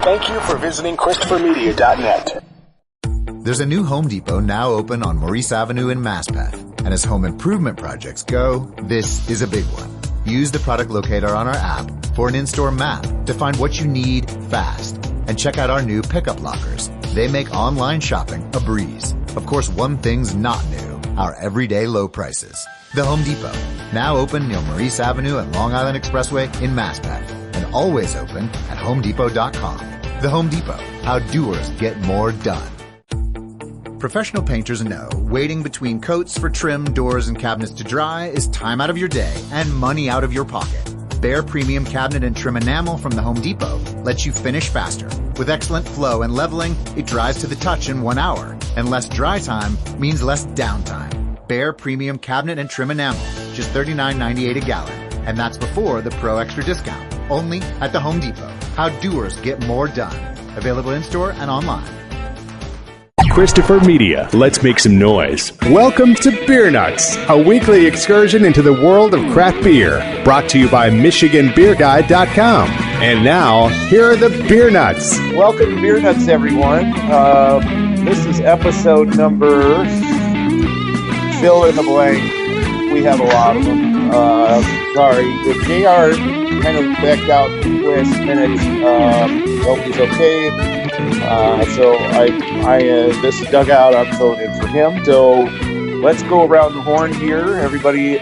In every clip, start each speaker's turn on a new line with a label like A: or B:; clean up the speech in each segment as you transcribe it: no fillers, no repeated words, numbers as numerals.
A: Thank you for visiting ChristopherMedia.net.
B: There's a new Home Depot now open on Maurice Avenue in Maspeth. And as home improvement projects go, this is a big one. Use the product locator on our app for an in-store map to find what you need fast. And check out our new pickup lockers. They make online shopping a breeze. Of course, one thing's not new, our everyday low prices. The Home Depot, now open near Maurice Avenue and Long Island Expressway in Maspeth. And always open at HomeDepot.com. The Home Depot, how doers get more done. Professional painters know waiting between coats for trim, doors, and cabinets to dry is time out of your day and money out of your pocket. Bare Premium Cabinet and Trim Enamel from the Home Depot lets you finish faster. With excellent flow and leveling, it dries to the touch in 1 hour. And less dry time means less downtime. Bare Premium Cabinet and Trim Enamel, just $39.98 a gallon. And that's before the Pro Extra discount. Only at the Home Depot. How doers get more done. Available in-store and online.
C: Christopher Media, let's make some noise. Welcome to Beer Nuts, a weekly excursion into the world of craft beer, brought to you by MichiganBeerGuide.com. And now, here are the Beer Nuts.
D: Welcome to Beer Nuts, everyone. This is episode number... fill in the blank. We have a lot of them. Sorry, the JR kind of backed out last minute. Hope he's okay. So this is dugout. I'm filling in for him. So let's go around the horn here. Everybody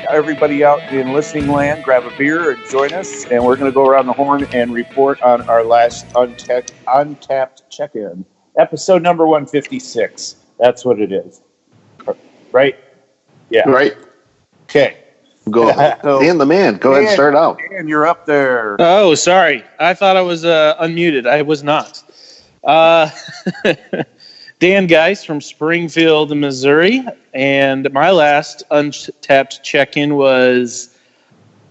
D: out in listening land, grab a beer and join us. And we're going to go around the horn and report on our last Untapped check-in. Episode number 156. That's what it is. Right? Yeah.
E: Right.
D: Okay.
E: Go. Dan the man. Go ahead and start out.
D: Dan, you're up there.
F: Oh, sorry. I thought I was unmuted. I was not. Dan Geis from Springfield, Missouri. And my last Untapped check-in was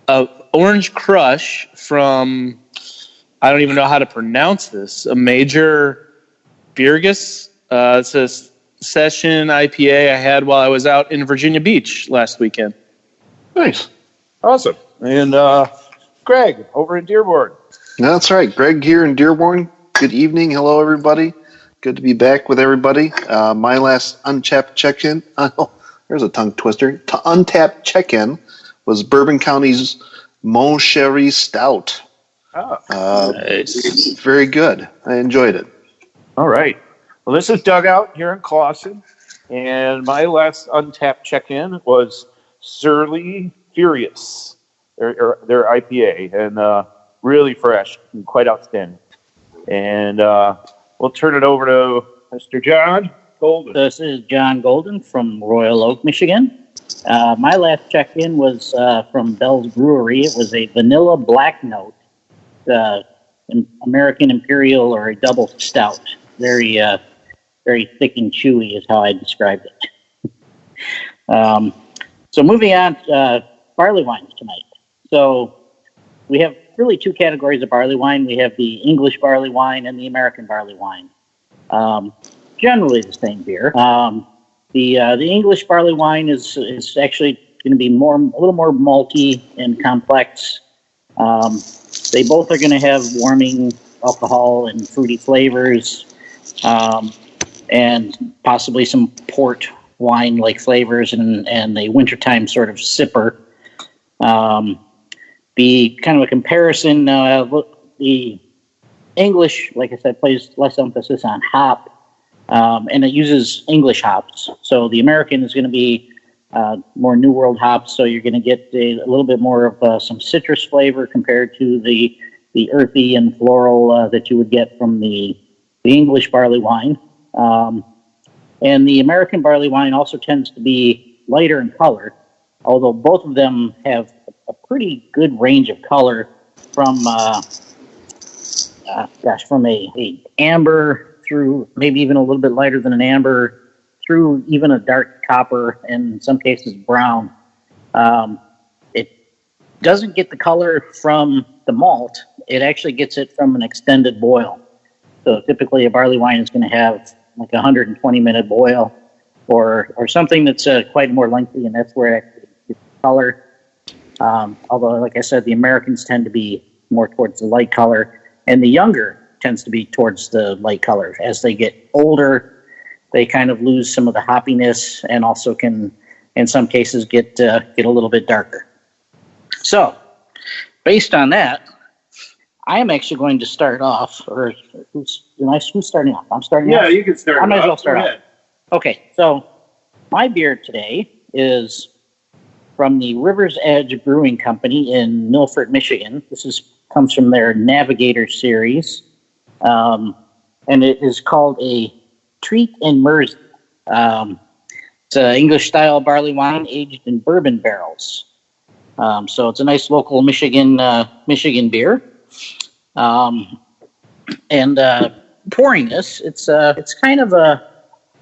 F: Orange Crush from, I don't even know how to pronounce this, a Major Birgus. It's a session IPA I had while I was out in Virginia Beach last weekend.
E: Nice.
D: Awesome. And Greg, over in Dearborn.
E: That's right. Greg here in Dearborn. Good evening. Hello, everybody. Good to be back with everybody. My last Untapped check-in, there's a tongue twister. Untapped check-in was Bourbon County's Mon Chéri Stout.
F: Nice.
E: Very good. I enjoyed it.
D: All right. Well, this is Dugout here in Clawson, and my last Untapped check-in was Surly Furious, their IPA, and really fresh and quite outstanding. And we'll turn it over to Mr. John Golden.
G: This is John Golden from Royal Oak, Michigan. My last check-in was from Bell's Brewery. It was a vanilla black note, American Imperial or a double stout. Very thick and chewy is how I described it. So moving on, barley wines tonight. So we have really two categories of barley wine. We have the English barley wine and the American barley wine. Generally the same beer. The English barley wine is actually going to be a little more malty and complex. They both are going to have warming alcohol and fruity flavors, and possibly some port wine-like flavors and a wintertime sort of sipper. The kind of a comparison, the English, like I said, plays less emphasis on hop, and it uses English hops. So the American is going to be more New World hops, so you're going to get a little bit more of some citrus flavor compared to the earthy and floral that you would get from the English barley wine. And the American barley wine also tends to be lighter in color, although both of them have a pretty good range of color from a amber through maybe even a little bit lighter than an amber through even a dark copper and in some cases brown. It doesn't get the color from the malt. It actually gets it from an extended boil. So typically a barley wine is going to have like a 120-minute boil or something that's quite more lengthy, and that's where it actually gets the color. Although, like I said, the Americans tend to be more towards the light color, and the younger tends to be towards the light color. As they get older, they kind of lose some of the hoppiness, and also can, in some cases, get a little bit darker. So, based on that, I am actually going to start off. Or who's starting off? I'm starting off.
D: Yeah, you can start.
G: I might as well start off. Okay, so my beer today is from the River's Edge Brewing Company in Milford, Michigan. This comes from their Navigator series, and it is called a Treat and Mersey. It's an English-style barley wine aged in bourbon barrels. So it's a nice local Michigan beer. And pouring this, it's kind of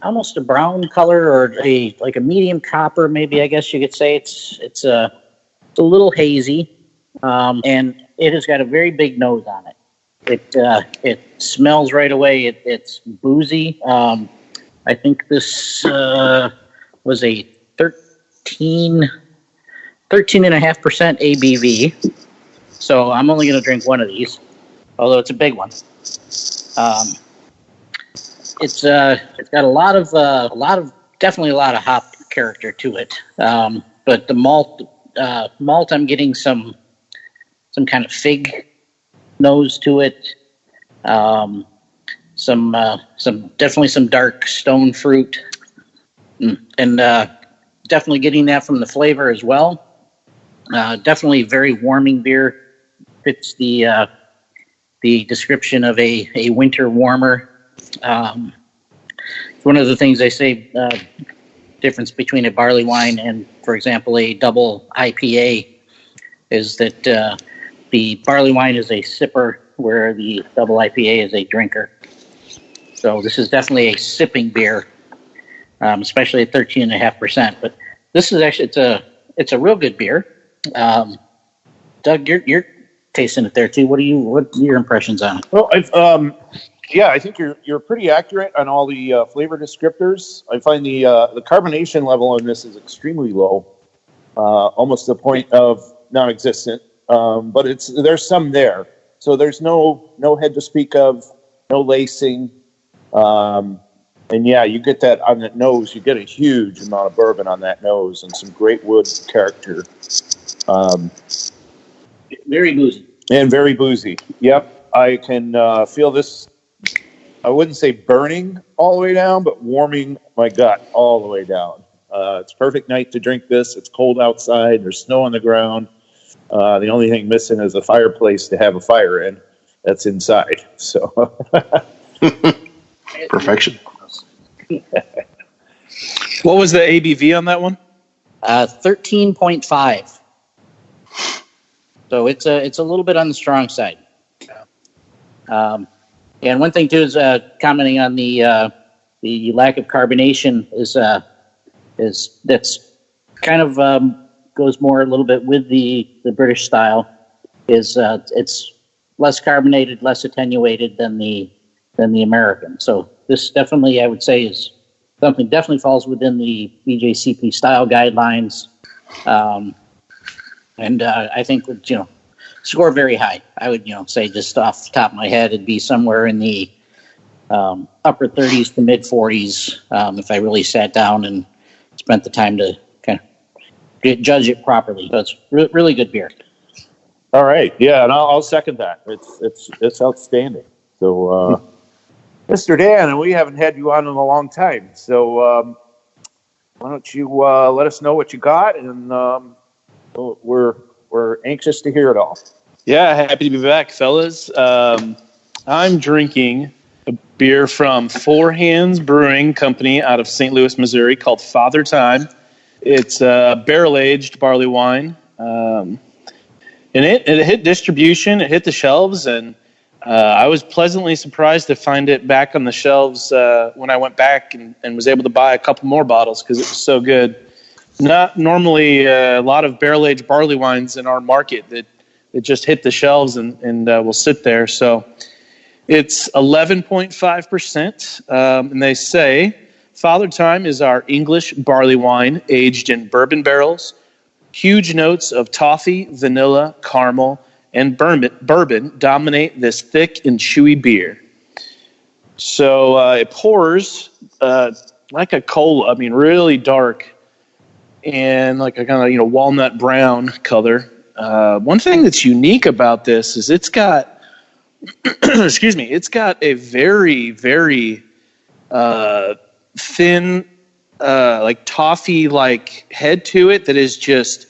G: almost a brown color, or like a medium copper, maybe, I guess you could say. It's a little hazy, and it has got a very big nose on it. It smells right away. It's boozy. I think this was a 13.5% ABV. So I'm only going to drink one of these, although it's a big one. It's got definitely a lot of hop character to it. But the malt, I'm getting some kind of fig nose to it. Definitely some dark stone fruit, and definitely getting that from the flavor as well. Definitely very warming beer. Fits the description of a winter warmer. One of the things they say difference between a barley wine and, for example, a double IPA is that the barley wine is a sipper, where the double IPA is a drinker. So this is definitely a sipping beer, especially at 13.5%. But this is actually it's a real good beer. Doug, you're tasting it there too. What are your impressions on it?
D: Well, I think you're pretty accurate on all the flavor descriptors. I find the carbonation level on this is extremely low, almost to the point of non-existent. But there's some there, so there's no head to speak of, no lacing, and yeah, you get that on that nose. You get a huge amount of bourbon on that nose and some great wood character.
G: Very boozy.
D: And very boozy. Yep, I can feel this. I wouldn't say burning all the way down, but warming my gut all the way down. It's a perfect night to drink this. It's cold outside. There's snow on the ground. The only thing missing is a fireplace to have a fire in. That's inside. So
E: Perfection.
F: What was the ABV on that one?
G: 13.5. So it's a little bit on the strong side. And one thing too is commenting on the lack of carbonation is that's kind of goes more a little bit with the British style. It's less carbonated, less attenuated than the American. So this definitely, I would say, is something definitely falls within the BJCP style guidelines. And I think would score very high. I would say, just off the top of my head, it'd be somewhere in the upper 30s to mid 40s if I really sat down and spent the time to kind of judge it properly. So it's really good beer.
D: all right, yeah, and I'll second that. It's outstanding. So, Mr. Dan, and we haven't had you on in a long time. So why don't you let us know what you got, and we're anxious to hear it all.
F: Yeah, happy to be back, fellas. I'm drinking a beer from Four Hands Brewing Company out of St. Louis, Missouri, called Father Time. It's a barrel-aged barley wine. And it hit distribution, it hit the shelves, and I was pleasantly surprised to find it back on the shelves when I went back and was able to buy a couple more bottles because it was so good. Not normally a lot of barrel-aged barley wines in our market that just hit the shelves and will sit there. So it's 11.5%, and they say Father Time is our English barley wine aged in bourbon barrels. Huge notes of toffee, vanilla, caramel, and bourbon dominate this thick and chewy beer. So it pours like a cola. I mean, really dark and like a kind of walnut brown color. One thing that's unique about this is it's got excuse me, it's got a very, very thin like toffee like head to it that is just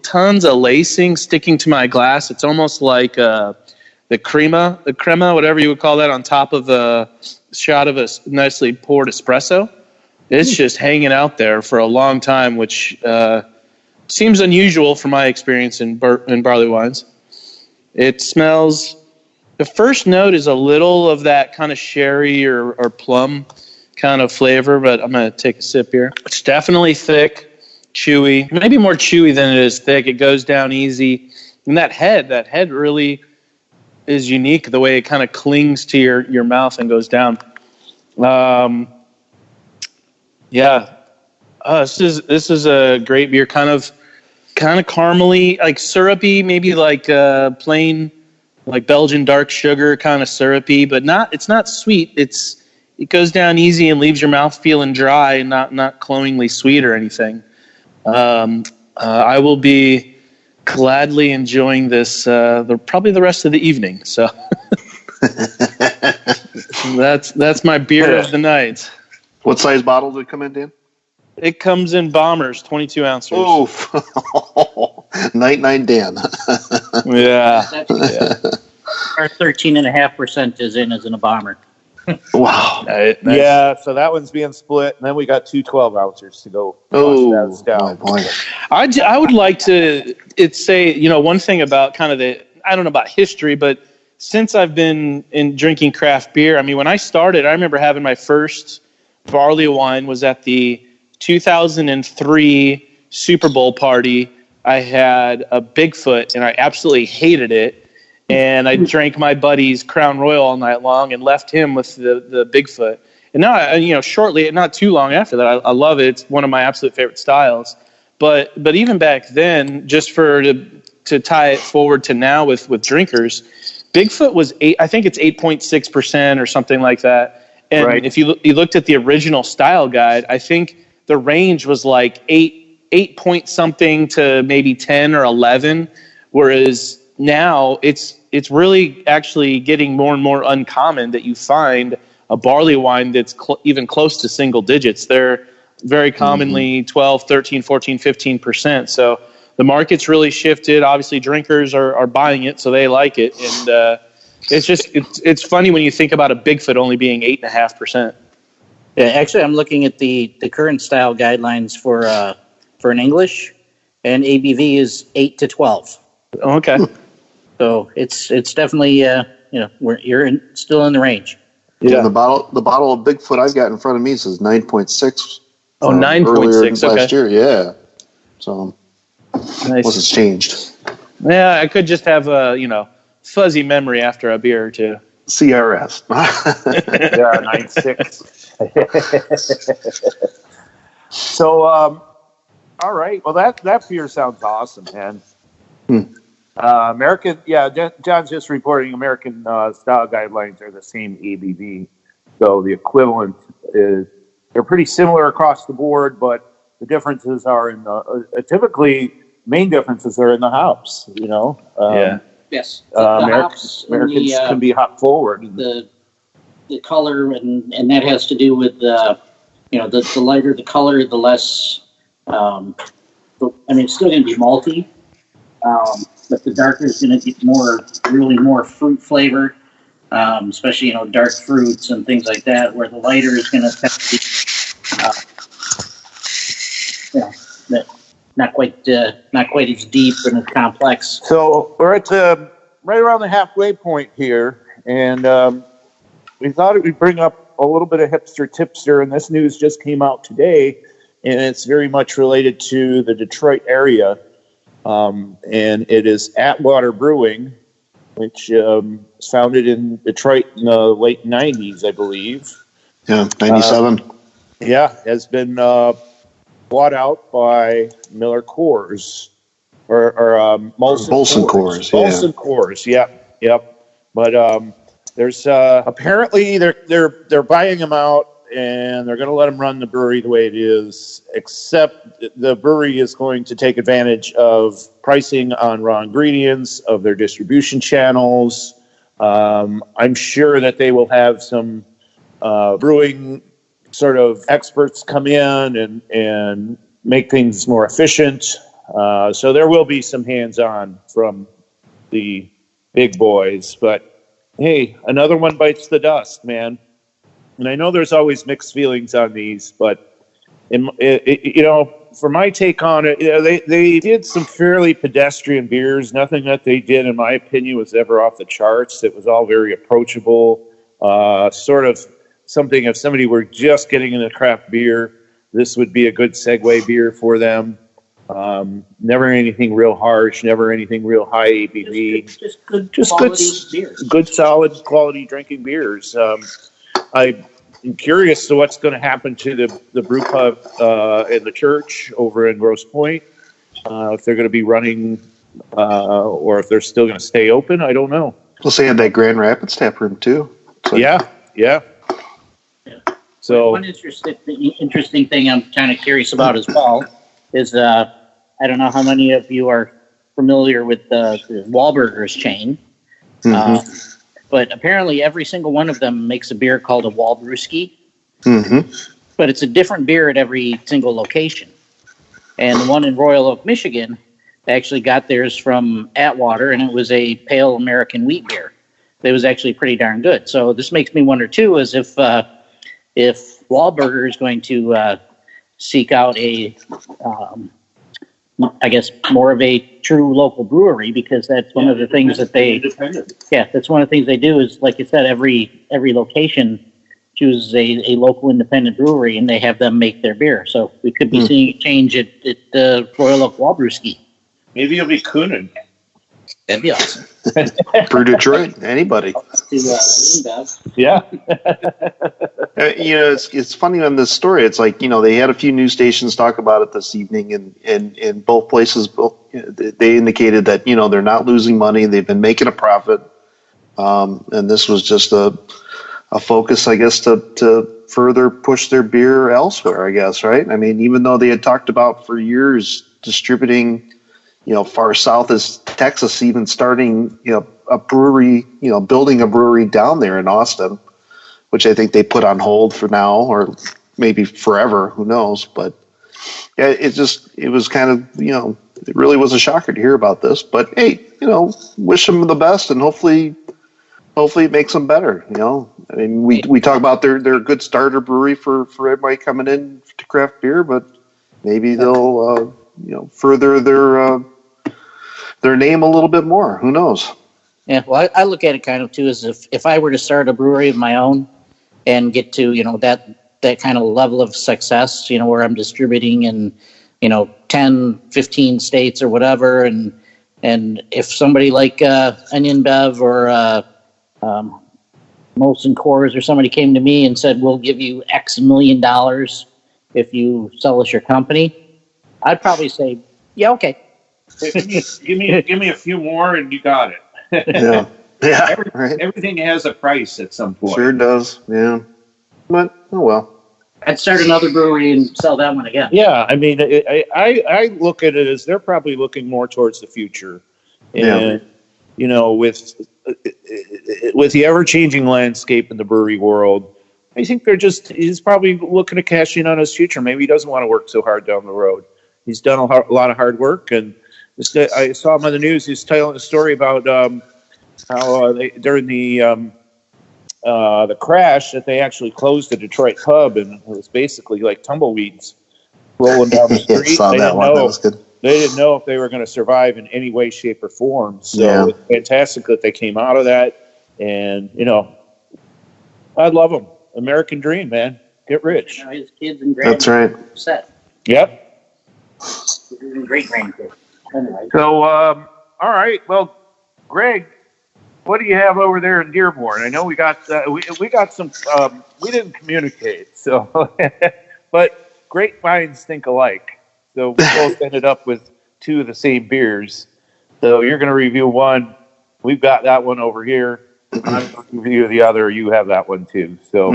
F: tons of lacing sticking to my glass. It's almost like the crema, whatever you would call that, on top of a shot of a nicely poured espresso. It's just hanging out there for a long time, which seems unusual from my experience in barley wines. It smells. The first note is a little of that kind of sherry or plum kind of flavor, but I'm going to take a sip here. It's definitely thick, chewy, maybe more chewy than it is thick. It goes down easy. And that head really is unique, the way it kind of clings to your mouth and goes down. This is a great beer, kind of caramely, like syrupy, maybe like plain, like Belgian dark sugar, kind of syrupy, but it's not sweet. It goes down easy and leaves your mouth feeling dry and not cloyingly sweet or anything. I will be gladly enjoying this probably the rest of the evening. So that's my beer of the night.
E: What size bottle did it come in, Dan?
F: It comes in bombers, 22 ounces.
E: Oh, night, Dan.
F: Yeah.
G: Our 13.5% is in a bomber.
E: Wow.
F: Nice.
D: Yeah, so that one's being split, and then we got two 12-ounces to go.
E: Oh, boy.
F: I would like to say, one thing about kind of I don't know about history, but since I've been in drinking craft beer, I mean, when I started, I remember having my first barley wine was at the 2003 Super Bowl party. I had a Bigfoot, and I absolutely hated it. And I drank my buddy's Crown Royal all night long and left him with the Bigfoot. And now, shortly, not too long after that, I love it. It's one of my absolute favorite styles. But even back then, just to tie it forward to now with drinkers, Bigfoot was I think it's 8.6% or something like that. And right. If you looked at the original style guide, I think the range was like 8 point something to maybe 10 or 11, whereas now it's really actually getting more and more uncommon that you find a barley wine that's even close to single digits. They're very commonly 12, 13, 14, 15%. So the market's really shifted. Obviously, drinkers are buying it, so they like it. And it's funny when you think about a Bigfoot only being 8.5%.
G: Yeah, actually, I'm looking at the current style guidelines for an English, and ABV is 8 to 12.
F: Okay.
G: So it's definitely you're still in the range.
E: Yeah, the bottle of Bigfoot I've got in front of me says 9.6.
F: Oh, 9.6. Okay.
E: Last year, yeah. So
F: nice.
E: Unless it's changed.
F: Yeah, I could just have a fuzzy memory after a beer or two.
E: CRS.
D: Yeah, 9.6. So, all right. Well, that beer sounds awesome, man. American, John's just reporting American style guidelines are the same ABV. So the equivalent is, they're pretty similar across the board, but the differences are in typically main differences are in the hops,
G: Yes.
D: Americans can be hop forward.
G: The color, and that has to do with the lighter the color, the less. It's still going to be malty, but the darker is going to get more fruit flavor, especially dark fruits and things like that. Where the lighter is going to be, not quite as deep and as complex.
D: So we're at right around the halfway point here, and we thought we'd bring up a little bit of hipster tipster, and this news just came out today, and it's very much related to the Detroit area, and it is Atwater Brewing, which was founded in Detroit in the late 90s, I believe.
E: Yeah, 97.
D: Has been bought out by Miller Coors
E: Molson Coors.
D: Molson Coors. Yep. But there's apparently they're buying them out, and they're going to let them run the brewery the way it is, except the brewery is going to take advantage of pricing on raw ingredients, of their distribution channels. I'm sure that they will have some brewing sort of experts come in and make things more efficient. So there will be some hands-on from the big boys. But, hey, another one bites the dust, man. And I know there's always mixed feelings on these, but, for my take on it, they did some fairly pedestrian beers. Nothing that they did, in my opinion, was ever off the charts. It was all very approachable, sort of something if somebody were just getting into craft beer, this would be a good segue beer for them. Never anything real harsh, never anything real high ABV. Just good solid quality drinking beers. I'm curious to what's going to happen to the brew pub in the church over in Grosse Pointe. If they're going to be running or if they're still going to stay open, I don't know.
E: Plus they had that Grand Rapids tap room too. So.
D: Yeah. So
G: one interesting thing I'm kind of curious about as well is I don't know how many of you are familiar with the Wahlburgers chain, but apparently every single one of them makes a beer called a Walbrewski. But it's a different beer at every single location. And the one in Royal Oak, Michigan, actually got theirs from Atwater, and it was a pale American wheat beer. It was actually pretty darn good. So this makes me wonder too, is if Wahlburger is going to seek out I guess more of a true local brewery, because that's one of the things that that's one of the things they do is, like you said, every location chooses a local independent brewery and they have them make their beer. So we could be seeing a change at Royal Oak Walbrewski.
D: maybe you'll be Coonan.
G: That'd be awesome.
E: For Detroit, anybody.
D: Yeah.
E: It's funny on this story. It's like, they had a few news stations talk about it this evening, and both places, they indicated that, they're not losing money. They've been making a profit. And this was just a focus, I guess, to further push their beer elsewhere, I guess, right? I mean, even though they had talked about for years distributing, far south as Texas, even starting, a brewery, building a brewery down there in Austin, which I think they put on hold for now, or maybe forever, who knows? But yeah, it was kind of, it really was a shocker to hear about this. But hey, wish them the best, and hopefully it makes them better. I mean, we talk about they're a good starter brewery for everybody coming in to craft beer, but maybe they'll further their name a little bit more. Who knows?
G: Yeah, well, I look at it kind of too as if I were to start a brewery of my own and get to that kind of level of success, where I'm distributing in 10, 15 states or whatever, and if somebody like an InBev or Molson Coors or somebody came to me and said, we'll give you X $1 million if you sell us your company, I'd probably say, yeah, okay.
D: Give me a few more and you got it.
E: Yeah. Right.
D: Everything has a price at some point.
E: Sure does. Yeah. But oh well.
G: I'd start another brewery and sell that one again.
D: Yeah, I mean, I look at it as they're probably looking more towards the future, and with the ever-changing landscape in the brewery world, I think he's probably looking to cash in on his future. Maybe he doesn't want to work so hard down the road. He's done a lot of hard work, and I saw him on the news. He's telling a story about how during the crash that they actually closed the Detroit pub, and it was basically like tumbleweeds rolling down the street.
E: Saw that one. That was good.
D: They didn't know if they were going to survive in any way, shape, or form. So it's fantastic that they came out of that. And, I love them. American dream, man. Get rich.
G: His kids and grandkids.
E: That's right.
G: Set.
D: Yep.
G: Great grandkids. Anyway.
D: So, all right. Well, Greg, what do you have over there in Dearborn? I know we got we got some. We didn't communicate, so but great minds think alike. So we both ended up with two of the same beers. So you're going to review one. We've got that one over here. I'm going to review the other. You have that one too. So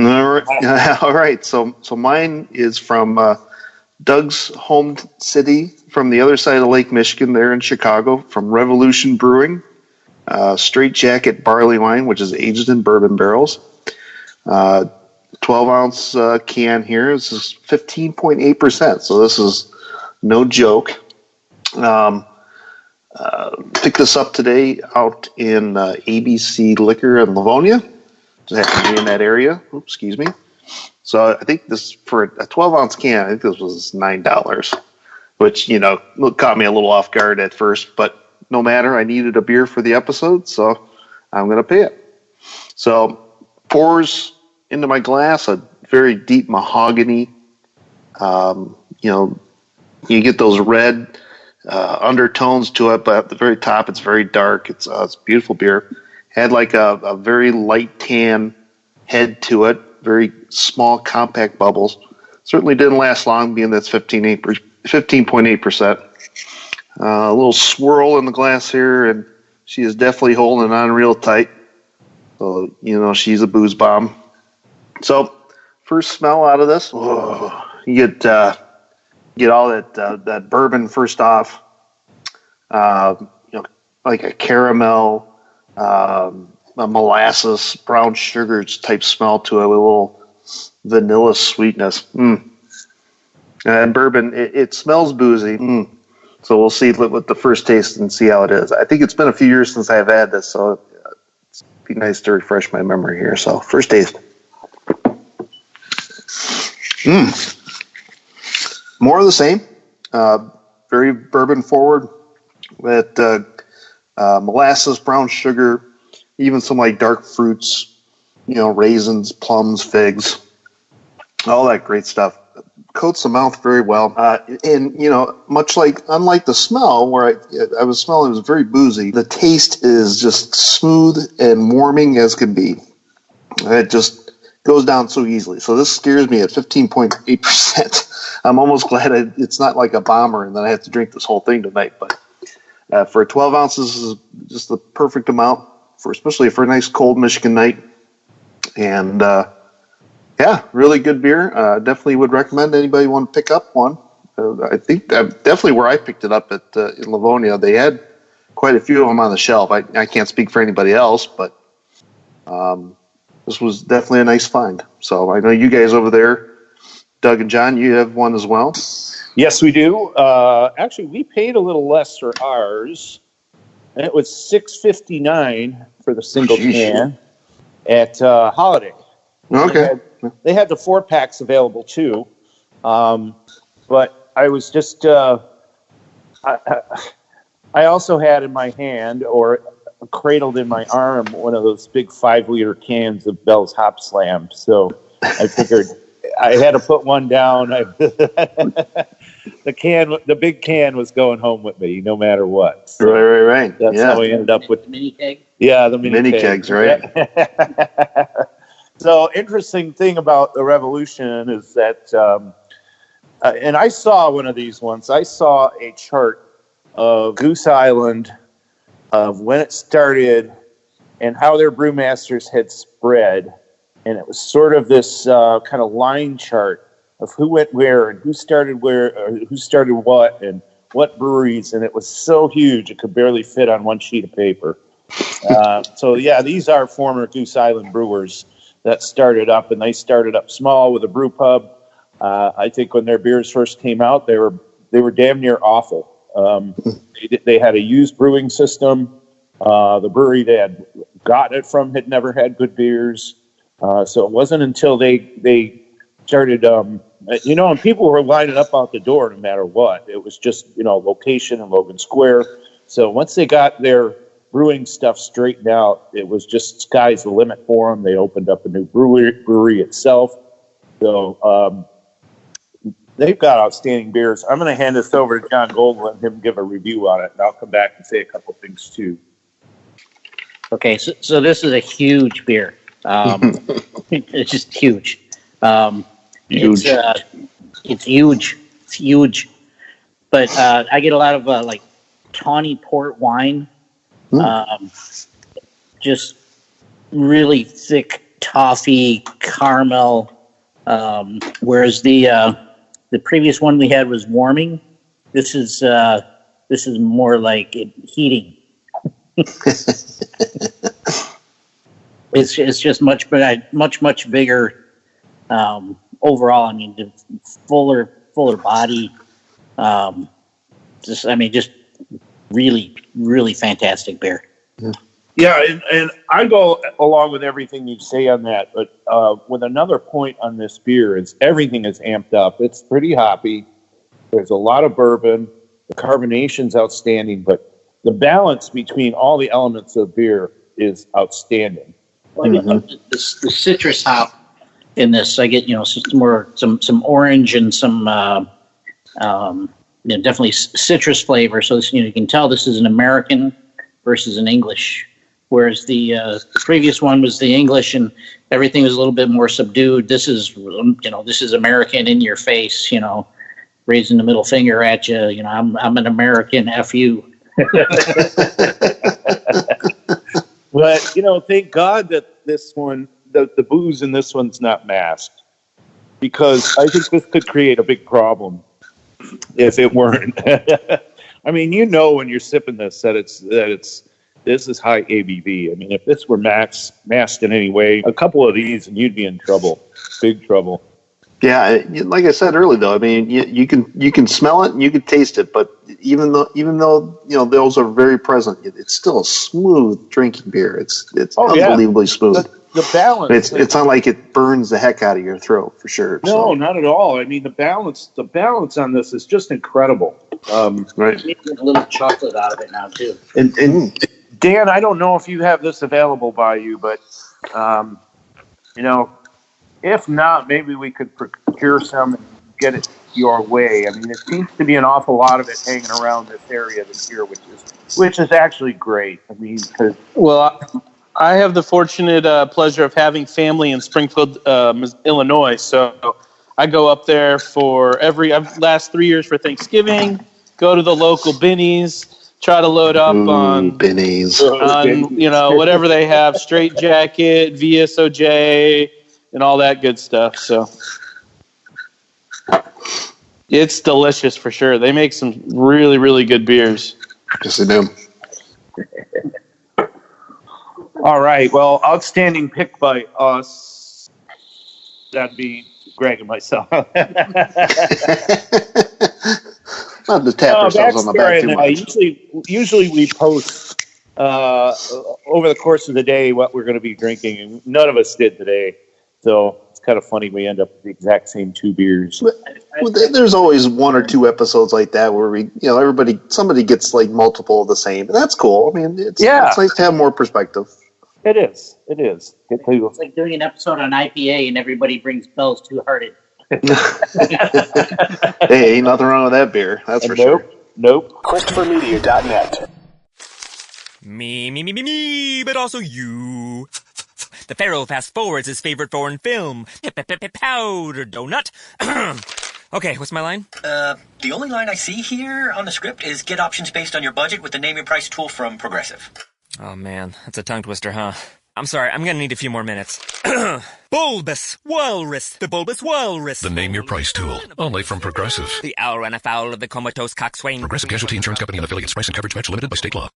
E: all right. So mine is from Doug's home city, from the other side of Lake Michigan, there in Chicago, from Revolution Brewing. Straight Jacket Barley Wine, which is aged in bourbon barrels. 12-ounce can here. This is 15.8%, so this is no joke. Picked this up today out in ABC Liquor in Livonia. Just happened to be in that area. Oops, excuse me. So I think this, for a 12-ounce can, I think this was $9, which, caught me a little off guard at first, but no matter. I needed a beer for the episode, so I'm going to pay it. So pours into my glass a very deep mahogany. You get those red undertones to it, but at the very top, it's very dark. It's a beautiful beer. Had like a very light tan head to it. Very small, compact bubbles. Certainly didn't last long, being that's 15.8%. A little swirl in the glass here, and she is definitely holding on real tight. So, she's a booze bomb. So, first smell out of this, you get all that bourbon first off. Like a caramel, a molasses, brown sugar type smell to it with a little vanilla sweetness. And bourbon, it smells boozy. So we'll see with the first taste and see how it is. I think it's been a few years since I've had this, so it'd be nice to refresh my memory here. So first taste. More of the same. Very bourbon forward with molasses, brown sugar, even some like dark fruits, raisins, plums, figs, all that great stuff. Coats the mouth very well. And, unlike the smell, where I was smelling, it was very boozy, the taste is just smooth and warming as can be. It just goes down so easily. So this scares me at 15.8%. I'm almost glad it's not like a bomber and then I have to drink this whole thing tonight. But for 12 ounces, this is just the perfect amount, especially for a nice cold Michigan night. And, yeah, really good beer. Definitely would recommend anybody want to pick up one. I think definitely where I picked it up at in Livonia, they had quite a few of them on the shelf. I can't speak for anybody else, but this was definitely a nice find. So I know you guys over there, Doug and John, you have one as well.
D: Yes, we do. Actually, we paid a little less for ours, and it was $6.59 for the single can at Holiday.
E: Okay.
D: They had the 4-packs available too, but I was just I also had in my hand, or cradled in my arm, one of those big 5-liter cans of Bell's Hop Slam. So I figured I had to put one down. The big can was going home with me, no matter what. So
E: right.
D: That's how we ended up with
G: the mini keg.
D: Yeah, the
E: mini kegs, right?
D: So, interesting thing about the Revolution is that, and I saw one of these once. I saw a chart of Goose Island, of when it started and how their brewmasters had spread. And it was sort of this kind of line chart of who went where and who started where, or who started what, and what breweries. And it was so huge, it could barely fit on one sheet of paper. So, yeah, these are former Goose Island brewers that started up, and they started up small with a brew pub. I think when their beers first came out, they were damn near awful. They had a used brewing system. The brewery they had gotten it from had never had good beers. So it wasn't until they started, and people were lining up out the door no matter what. It was just, location in Logan Square. So once they got their brewing stuff straightened out, it was just sky's the limit for them. They opened up a new brewery itself. So they've got outstanding beers. I'm going to hand this over to John Gold and let him give a review on it, and I'll come back and say a couple things too.
G: Okay, so this is a huge beer. It's just huge.
E: Huge.
G: It's huge. It's huge. But I get a lot of like tawny port wine, just really thick toffee caramel. Whereas the previous one we had was warming. This is more like heating. It's just much bigger overall. I mean, the fuller body. Just really, really fantastic beer.
D: Yeah, and I go along with everything you say on that, but with another point on this beer is everything is amped up. It's pretty hoppy. There's a lot of bourbon. The carbonation's outstanding, but the balance between all the elements of beer is outstanding.
G: Well, the citrus hop in this, I get some orange and some definitely citrus flavor. So this, you can tell this is an American versus an English. Whereas the previous one was the English and everything was a little bit more subdued. This is American in your face, raising the middle finger at you. I'm an American, F you.
D: But, thank God that this one, the booze in this one's not masked. Because I think this could create a big problem if it weren't. I mean, when you're sipping this this is high ABV. I mean, if this were masked in any way, a couple of these and you'd be in trouble, big trouble.
E: Yeah, like I said earlier, though, I mean, you can smell it and you can taste it, but even though those are very present, it's still a smooth drinking beer. It's unbelievably smooth.
D: The balance.
E: It's not like it burns the heck out of your throat for sure.
D: No, not at all. I mean, the balance on this is just incredible.
E: Right.
G: You get a little chocolate out of it now too.
D: And Dan, I don't know if you have this available by you, but if not, maybe we could procure some and get it your way. I mean, it seems to be an awful lot of it hanging around this area this year, which is actually great. I mean,
F: I have the fortunate pleasure of having family in Springfield, Illinois. So I go up there for last 3 years for Thanksgiving, go to the local Binnies, try to load up on
E: Binnies,
F: whatever they have, Straight Jacket, VSOJ, and all that good stuff. So it's delicious for sure. They make some really, really good beers.
E: Yes, they do.
D: All right. Well, outstanding pick by us. That'd be Greg and myself.
E: Not to tap ourselves on the back too much.
D: Usually we post over the course of the day what we're going to be drinking, and none of us did today. So it's kind of funny we end up with the exact same two beers.
E: There's always one or two episodes like that where somebody gets like multiple of the same, and that's cool. I mean, it's nice to have more perspective.
D: It is.
G: It's like doing an episode on IPA and everybody brings Bell's Two Hearted.
E: Hey, ain't nothing wrong with that beer. That's for sure.
D: Nope.
A: ChristopherMedia.net.
H: Me, but also you. The Pharaoh fast forwards his favorite foreign film, Powder Donut. Okay, what's my line?
I: The only line I see here on the script is get options based on your budget with the Name Your Price tool from Progressive.
H: Oh man, that's a tongue twister, huh? I'm sorry, I'm gonna need a few more minutes. Bulbous Walrus, the Bulbous Walrus.
J: The Name Your Price tool, only from Progressive.
H: The owl ran afoul of the comatose coxswain.
J: Progressive Casualty Insurance Company and affiliates. Price and coverage match limited by state law.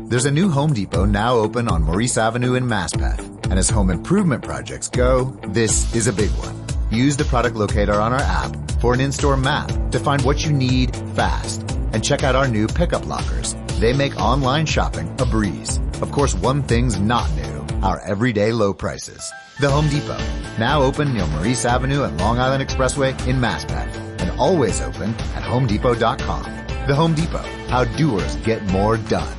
B: There's a new Home Depot now open on Maurice Avenue in Maspeth. And as home improvement projects go, this is a big one. Use the product locator on our app for an in-store map to find what you need fast. And check out our new pickup lockers. They make online shopping a breeze. Of course, one thing's not new, our everyday low prices. The Home Depot, now open near Maurice Avenue and Long Island Expressway in Maspeth. And always open at HomeDepot.com. The Home Depot, how doers get more done.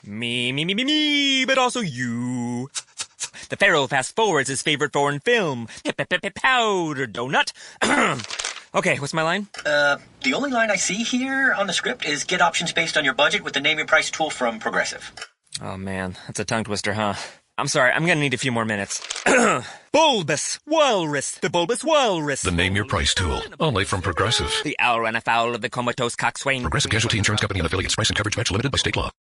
H: Me, but also you. The Pharaoh fast forwards his favorite foreign film, Powder Donut. Okay, what's my line?
I: The only line I see here on the script is get options based on your budget with the Name Your Price tool from Progressive.
H: Oh man, that's a tongue twister, huh? I'm sorry, I'm gonna need a few more minutes. Bulbous Walrus, the Bulbous Walrus.
J: The Name Your Price tool, only from Progressive.
H: The owl ran afoul of the comatose coxswain.
J: Progressive Casualty Insurance Company and affiliates. Price and coverage match limited by state law.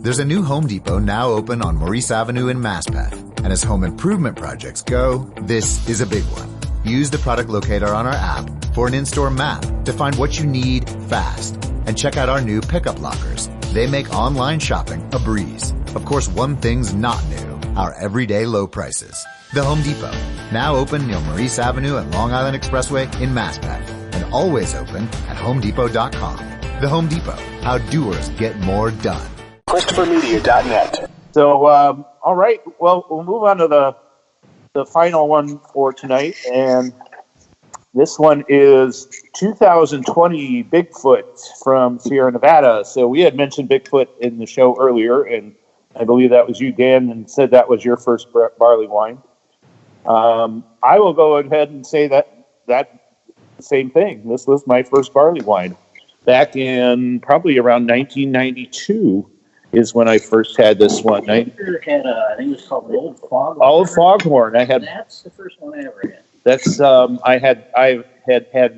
B: There's a new Home Depot now open on Maurice Avenue in Maspeth. And as home improvement projects go, this is a big one. Use the product locator on our app for an in-store map to find what you need fast. And check out our new pickup lockers. They make online shopping a breeze. Of course, one thing's not new, our everyday low prices. The Home Depot, now open near Maurice Avenue and Long Island Expressway in Maspeth, and always open at homedepot.com. The Home Depot, how doers get more done.
A: ChristopherMedia.net.
D: So, all right. Well, we'll move on to the final one for tonight, and this one is 2020 Bigfoot from Sierra Nevada. So we had mentioned Bigfoot in the show earlier, and I believe that was you, Dan, and said that was your first barley wine. I will go ahead and say that same thing. This was my first barley wine back in probably around 1992 is when I first had this one. I
G: think it was called Old Foghorn.
D: Old Foghorn.
G: That's the first one I ever had.
D: That's I had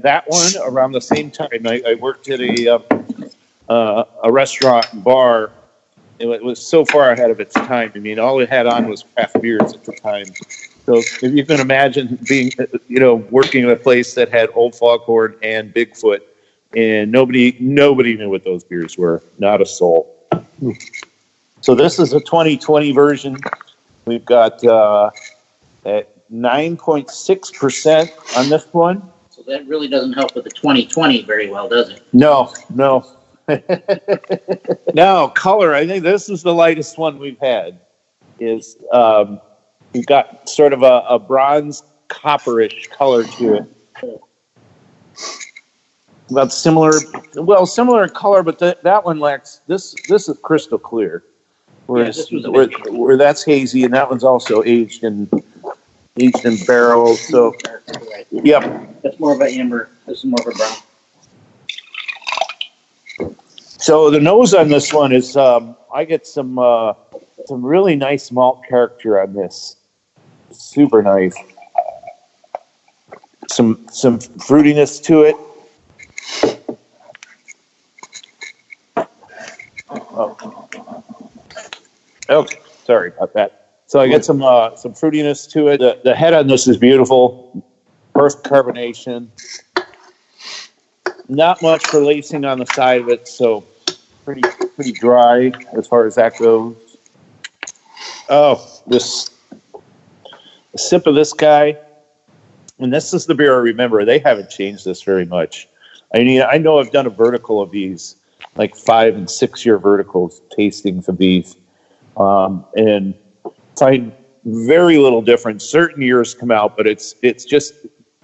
D: that one around the same time. I worked at a restaurant and bar. It was so far ahead of its time. I mean, all it had on was craft beers at the time. So if you can imagine being, working at a place that had Old Foghorn and Bigfoot, and nobody knew what those beers were. Not a soul. So this is a 2020 version. We've got at 9.6% on this one.
G: So that really doesn't help with the 2020 very well, does it?
D: No. Now, color. I think this is the lightest one we've had. Is we've got sort of a bronze copperish color to it. About similar in color, but that one lacks. This is crystal clear, whereas where that's hazy, and that one's also aged in barrels. So, yep,
G: that's more of an amber. This is more of a brown.
D: So the nose on this one is I get some really nice malt character on this. Super nice. Some fruitiness to it. Oh. Okay, sorry about that. So I get some fruitiness to it. The head on this is beautiful. Perfect carbonation. Not much for lacing on the side of it, so pretty dry as far as that goes. Oh, a sip of this guy, and this is the beer I remember. They haven't changed this very much. I mean, I know I've done a vertical of these, like 5 and 6 year verticals, tastings of these, and find very little difference. Certain years come out, but it's just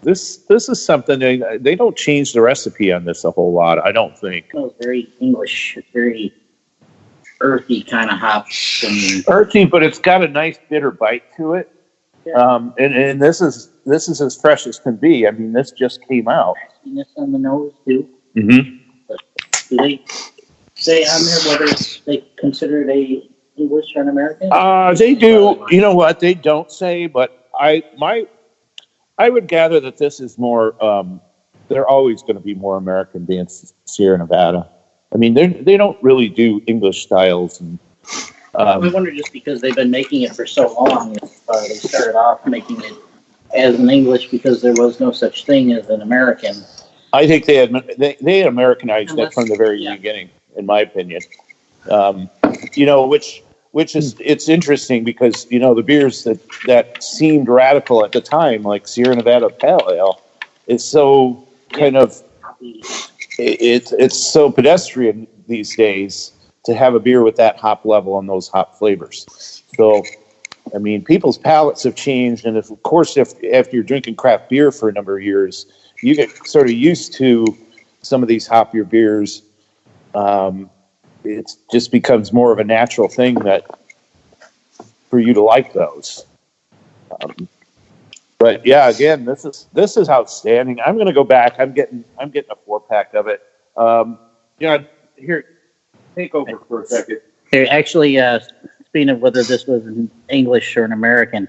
D: this is something they don't change the recipe on this a whole lot. I don't think.
G: It smells very English, very earthy kind of hops.
D: Earthy, but it's got a nice bitter bite to it. Yeah. And this is as fresh as can be. I mean, this just came out.
G: This on the nose too.
D: Mm-hmm.
G: Do they say on there whether they consider it a English or an American?
D: They do. You know what? They don't say, but I would gather that this is more. They're always going to be more American being Sierra Nevada. I mean, they don't really do English styles. And,
G: I wonder just because they've been making it for so long, if they started off making it as an English because there was no such thing as an American.
D: I think they Americanized it from the very beginning, in my opinion. Which is it's interesting because the beers that seemed radical at the time, like Sierra Nevada Pale Ale, is so kind of it's so pedestrian these days to have a beer with that hop level and those hop flavors. So, I mean, people's palates have changed, and of course, if after you're drinking craft beer for a number of years, you get sort of used to some of these hoppier beers. It just becomes more of a natural thing that for you to like those. But yeah, again, this is outstanding. I'm going to go back. I'm getting a 4-pack of it. Here, take over for a second.
G: Actually, speaking of whether this was an English or an American,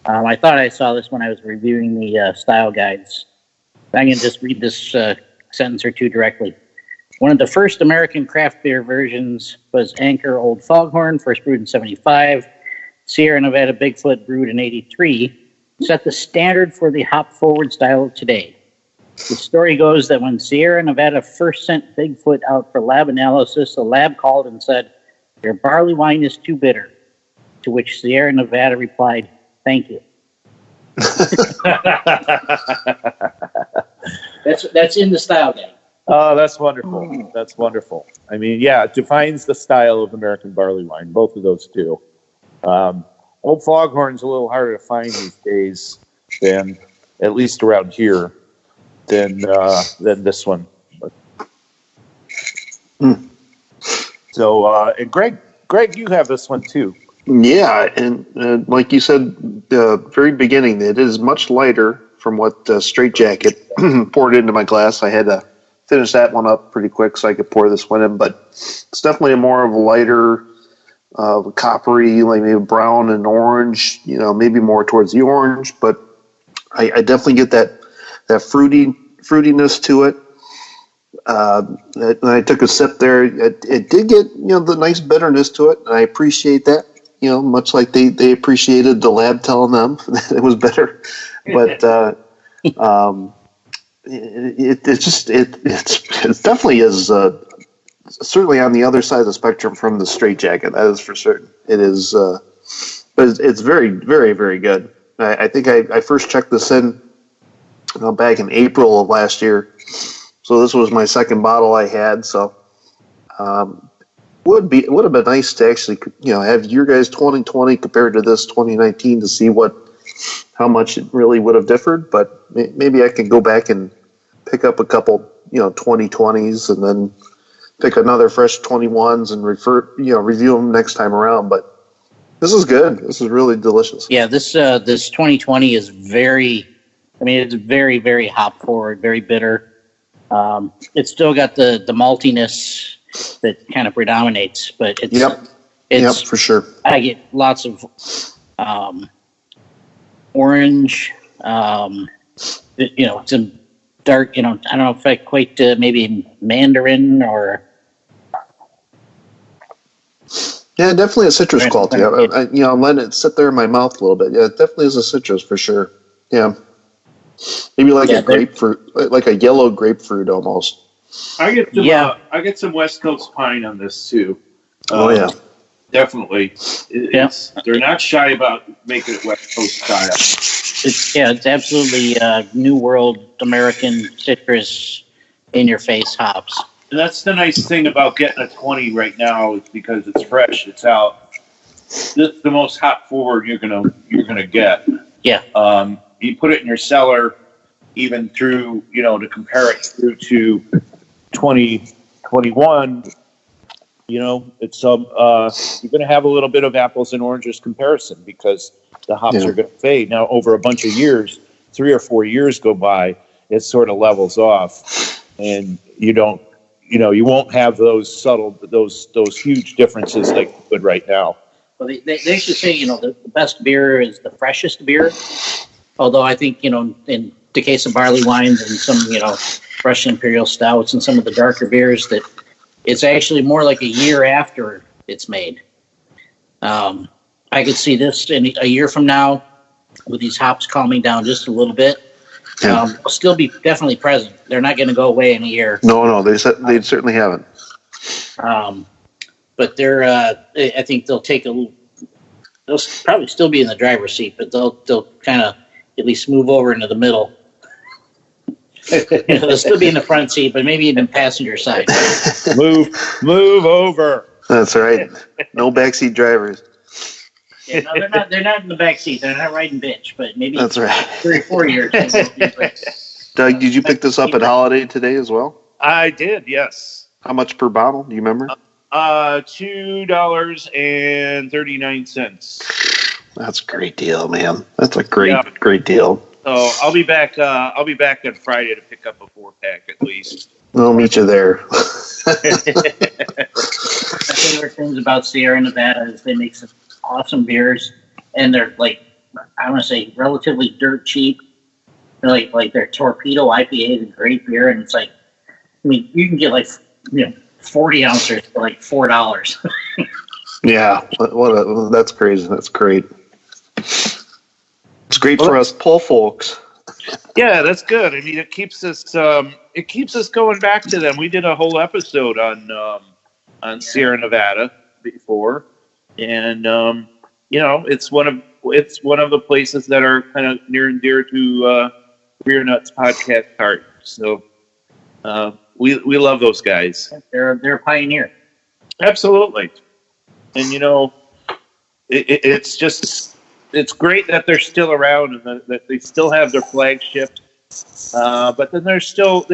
G: I thought I saw this when I was reviewing the style guides. I'm going to just read this sentence or two directly. One of the first American craft beer versions was Anchor Old Foghorn, first brewed in 1975. Sierra Nevada Bigfoot, brewed in 1983, set the standard for the hop-forward style of today. The story goes that when Sierra Nevada first sent Bigfoot out for lab analysis, the lab called and said, "Your barley wine is too bitter," to which Sierra Nevada replied, "Thank you." That's in the style guide.
D: Oh, that's wonderful. That's wonderful. I mean, yeah, it defines the style of American barley wine, both of those two. Old Foghorn's a little harder to find these days than, at least around here, than this one. So, and Greg, you have this one too.
E: Yeah, and like you said, the very beginning, it is much lighter from what Straight Jacket poured into my glass. I had to finish that one up pretty quick so I could pour this one in, but it's definitely more of a lighter, coppery, like maybe brown and orange, maybe more towards the orange, but I definitely get that fruitiness to it. And I took a sip there. It did get, the nice bitterness to it, and I appreciate that. Much like they appreciated the lab telling them that it was better, but it's definitely is certainly on the other side of the spectrum from the Straight Jacket. That is for certain. It is, but it's very, very, very good. I think I first checked this in back in April of last year, so this was my second bottle I had. So. It would have been nice to actually, have your guys 2020 compared to this 2019 to see how much it really would have differed. But maybe I can go back and pick up a couple, 2020s and then pick another fresh 21s and review them next time around. But this is good. This is really delicious.
G: Yeah, this 2020 is it's very, very hop forward, very bitter. It's still got the maltiness that kind of predominates, but it's
E: for sure.
G: I get lots of orange. It's a dark. I don't know if I equate to maybe mandarin or.
E: Yeah, definitely a citrus quality. I'm letting it sit there in my mouth a little bit. Yeah, it definitely is a citrus for sure. Yeah, maybe like a grapefruit, like a yellow grapefruit almost.
D: I get some West Coast pine on this too. Definitely. They're not shy about making it West Coast style.
G: It's absolutely New World American citrus in your face hops.
D: And that's the nice thing about getting a 20 right now is because it's fresh, it's out. This is the most hop forward you're gonna get. Yeah. You put it in your cellar, even through to compare it through to 2021, it's you're going to have a little bit of apples and oranges comparison because the hops are going to fade. Now, over a bunch of years, 3 or 4 years go by, it sort of levels off, and you won't have those subtle, those huge differences like you would right now.
G: Well, they should say, the best beer is the freshest beer. Although I think, in the case of barley wines and some, Russian imperial stouts and some of the darker beers, that it's actually more like a year after it's made. I could see this in a year from now with these hops calming down just a little bit. Still be definitely present. They're not going to go away in a year.
E: No, they certainly haven't.
G: But they're, I think they'll probably still be in the driver's seat, but they'll kind of at least move over into the middle. They'll still be in the front seat, but maybe even passenger side.
D: Move over.
E: That's right. No backseat drivers.
G: Yeah, no, they're not in the back seat. They're not riding bitch, but maybe
E: that's right.
G: 3 or 4 years.
E: Doug, did you pick this up at Holiday today as well?
D: I did, yes.
E: How much per bottle? Do you remember?
D: $2.39.
E: That's a great deal, man. That's a great deal.
D: So I'll be back on Friday to pick up a 4-pack at least.
E: I'll meet you there.
G: My favorite things about Sierra Nevada is they make awesome beers, and they're like, I want to say relatively dirt cheap. They're like their Torpedo IPA is a great beer, and it's like, I mean, you can get like 40 ounces for like $4.
E: Yeah, that's crazy. That's great. It's great for us poor folks.
F: Yeah, that's good. I mean, it keeps us going back to them. We did a whole episode on Sierra Nevada before, and it's one of the places that are kind of near and dear to Beer Nuts podcast heart. So we love those guys.
G: They're a pioneer.
F: Absolutely, and it's great that they're still around and that they still have their flagship. But then they still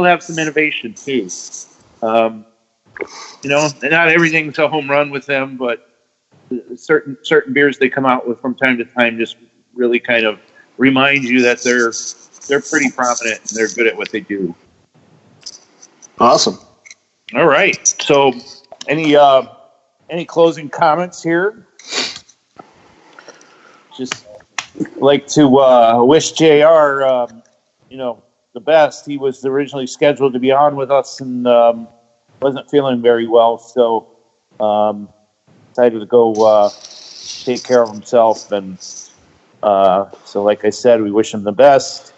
F: have some innovation too. Not everything's a home run with them, but certain beers they come out with from time to time just really kind of remind you that they're pretty prominent and they're good at what they do.
E: Awesome.
F: All right. So, any closing comments here? Just like to wish JR, the best. He was originally scheduled to be on with us and wasn't feeling very well, so decided to go take care of himself. And so, like I said, we wish him the best.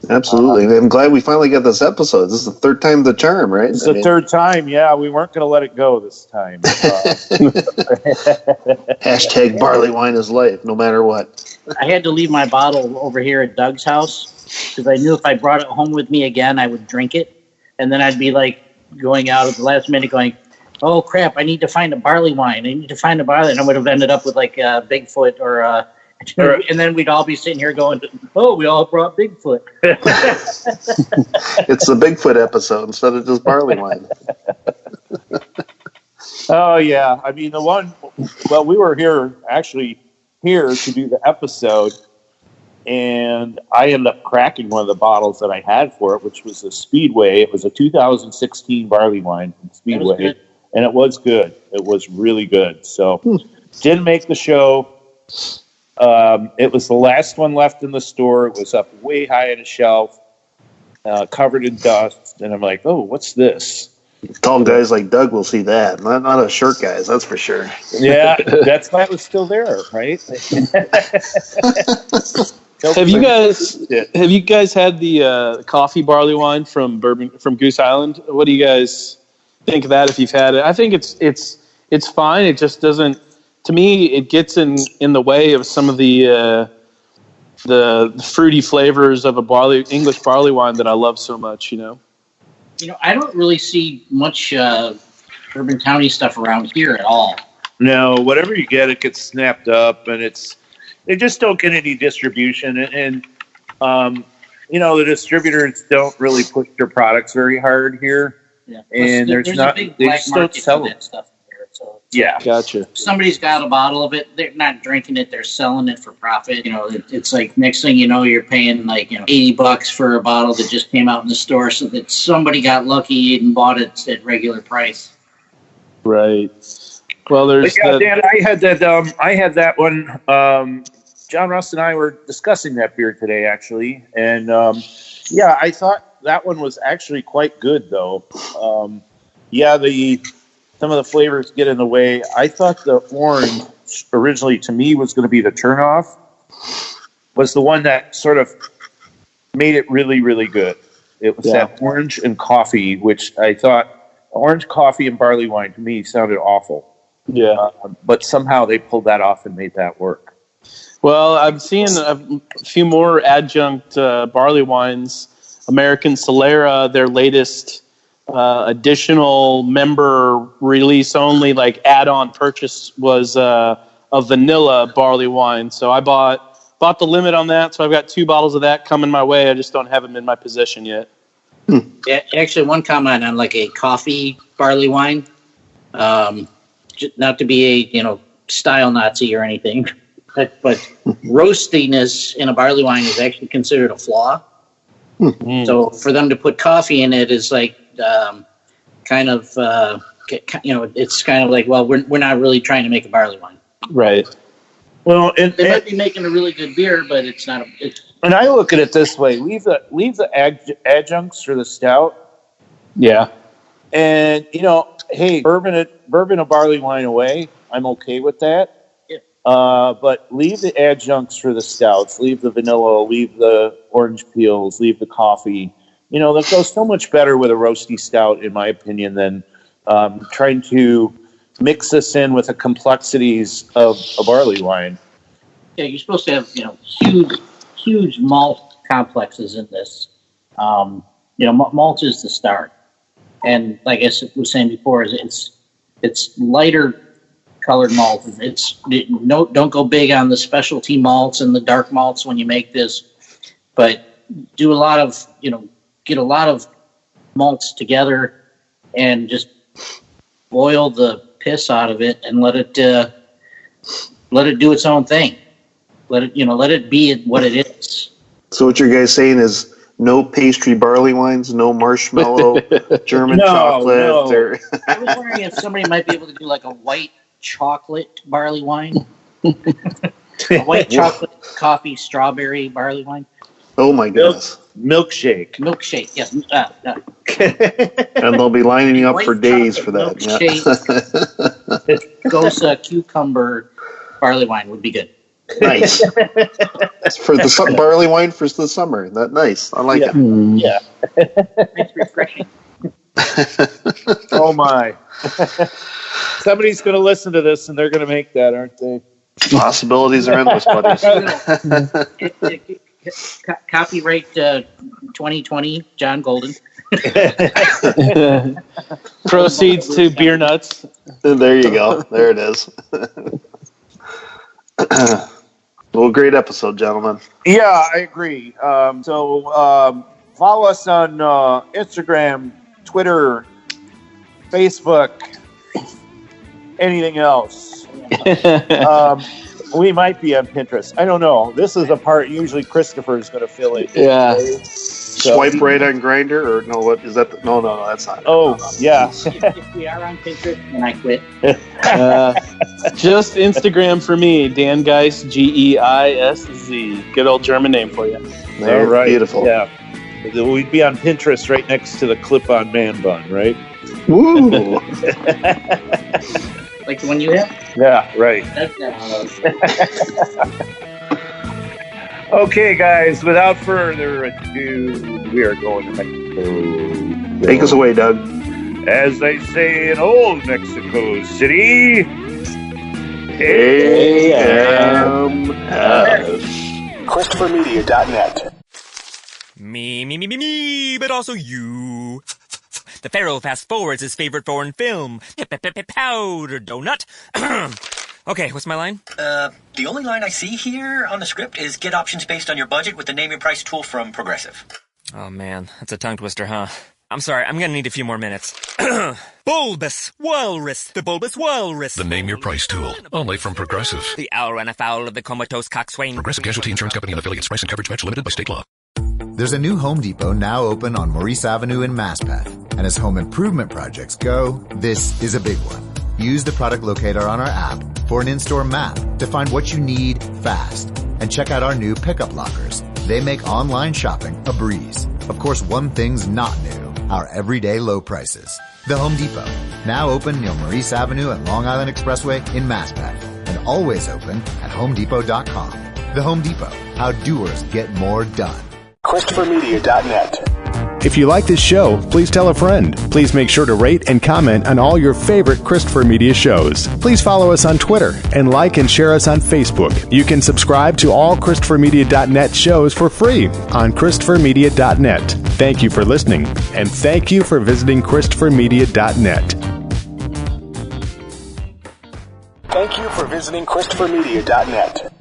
E: Absolutely. I'm glad we finally got this episode. This is the third time the charm, right?
F: It's the third time, yeah. We weren't going to let it go this time.
E: Hashtag Barley Wine is life, no matter what.
G: I had to leave my bottle over here at Doug's house because I knew if I brought it home with me again, I would drink it. And then I'd be like going out at the last minute going, oh, crap, I need to find a barley wine. I need to find a barley. And I would have ended up with like a Bigfoot or and then we'd all be sitting here going, oh, we all brought Bigfoot.
E: It's the Bigfoot episode instead of just barley wine.
F: Oh, yeah. I mean, we were here to do the episode, and I ended up cracking one of the bottles that I had for it, which was a Speedway. It was a 2016 barley wine from Speedway, and it was good. It was really good. So, didn't make the show. It was the last one left in the store. It was up way high on a shelf, covered in dust, and I'm like, oh, what's this?
E: Tall guys like Doug will see that. Not us short guys, that's for sure.
F: Yeah, that's why it was still there, right?
K: Have you guys had the coffee barley wine from Goose Island? What do you guys think of that? If you've had it, I think it's fine. It just doesn't. To me, it gets in the way of some of the fruity flavors of English barley wine that I love so much.
G: I don't really see much Bourbon County stuff around here at all.
F: No, whatever you get, it gets snapped up, and they just don't get any distribution. And the distributors don't really push their products very hard here.
G: Yeah,
F: and
G: there's a big black market for that stuff here. So
F: yeah,
K: gotcha.
G: If somebody's got a bottle of it, they're not drinking it; they're selling it for profit. It's like next thing you know, you're paying like $80 for a bottle that just came out in the store, so that somebody got lucky and bought it at regular price.
K: Right. Well, there's.
F: Yeah, Dan, I had that one. John Russ and I were discussing that beer today, actually, and I thought that one was actually quite good, though. Some of the flavors get in the way. I thought the orange originally, to me, was going to be the turnoff. Was the one that sort of made it really, really good. It was that orange and coffee, which I thought orange coffee and barley wine to me sounded awful.
K: Yeah,
F: but somehow they pulled that off and made that work.
K: Well, I'm seeing a few more adjunct barley wines. American Solera, their latest additional member release only, like add-on purchase was a vanilla barley wine. So I bought the limit on that. So I've got 2 bottles of that coming my way. I just don't have them in my possession yet.
G: Yeah, actually, one comment on like a coffee barley wine. Not to be a style Nazi or anything, but roastiness in a barley wine is actually considered a flaw. So for them to put coffee in it is like it's kind of like, well, we're not really trying to make a barley wine.
K: Right.
D: Well, and
G: They might be making a really good beer, but it's not.
D: and I look at it this way: leave the adjuncts for the stout.
K: Yeah.
D: And hey, bourbon a barley wine away. I'm okay with that.
G: Yeah.
D: But leave the adjuncts for the stouts. Leave the vanilla. Leave the orange peels. Leave the coffee. That goes so much better with a roasty stout, in my opinion, than trying to mix this in with the complexities of a barley wine.
G: Yeah, you're supposed to have huge malt complexes in this. Malt is the start, and like I was saying before, it's lighter colored malt. Don't go big on the specialty malts and the dark malts when you make this, but do a lot of get a lot of malts together and just boil the piss out of it and let it do its own thing. Let it be what it is.
E: So what your guys saying is no pastry barley wines, no marshmallow German chocolate.
G: No. I was wondering if somebody might be able to do like a white chocolate barley wine, a white chocolate coffee strawberry barley wine.
E: Oh my goodness!
D: Milkshake.
G: Yes.
E: And they'll be lining you up for days for that.
G: Ghost cucumber barley wine would be good.
E: Nice. For the barley wine for the summer. That nice. I like it.
G: Yeah. It's refreshing.
D: Oh my. Somebody's going to listen to this and they're going to make that, aren't they?
E: Possibilities are endless, buddies.
G: Copyright 2020, John Golden.
K: Proceeds to Beer Nuts.
E: There you go. There it is. Well, great episode, gentlemen.
D: Yeah, I agree. So follow us on Instagram, Twitter, Facebook, anything else. We might be on Pinterest. I don't know. This is a part usually Christopher is going to fill in.
K: Yeah.
E: Swipe right on Grindr, or no? What is that? No, that's not.
D: Oh, yeah.
G: If we are on Pinterest, then I quit.
K: Just Instagram for me, Dan Geis, GEISZ. Good old German name for you.
E: All right. Beautiful.
D: Yeah. We'd be on Pinterest right next to the clip-on man bun, right?
E: Woo!
G: Like the one you have?
D: Yeah, right. Okay, guys, without further ado, we are going to Mexico.
E: Take us away, Doug.
D: As they say in old Mexico City,
E: AMF.
A: ChristopherMedia.net.
H: Me, but also you. The Pharaoh fast forwards his favorite foreign film, Powder Donut. Okay, what's my line?
I: The only line I see here on the script is get options based on your budget with the name your price tool from Progressive.
H: Oh man, that's a tongue twister, huh? I'm sorry, I'm gonna need a few more minutes. Bulbous Walrus, the Bulbous Walrus.
J: The name your price tool, only from Progressive.
H: The owl ran afoul of the comatose coxswain.
J: Progressive Casualty Insurance Company and affiliates. Price and coverage match limited by state law.
B: There's a new Home Depot now open on Maurice Avenue in Maspeth. And as home improvement projects go, this is a big one. Use the product locator on our app for an in-store map to find what you need fast. And check out our new pickup lockers. They make online shopping a breeze. Of course, one thing's not new, our everyday low prices. The Home Depot, now open near Maurice Avenue and Long Island Expressway in Maspeth. And always open at HomeDepot.com. The Home Depot, how doers get more done.
A: ChristopherMedia.net.
C: If you like this show, please tell a friend. Please make sure to rate and comment on all your favorite Christopher Media shows. Please follow us on Twitter and like and share us on Facebook. You can subscribe to all ChristopherMedia.net shows for free on ChristopherMedia.net. Thank you for listening, and thank you for visiting ChristopherMedia.net.
A: Thank you for visiting ChristopherMedia.net.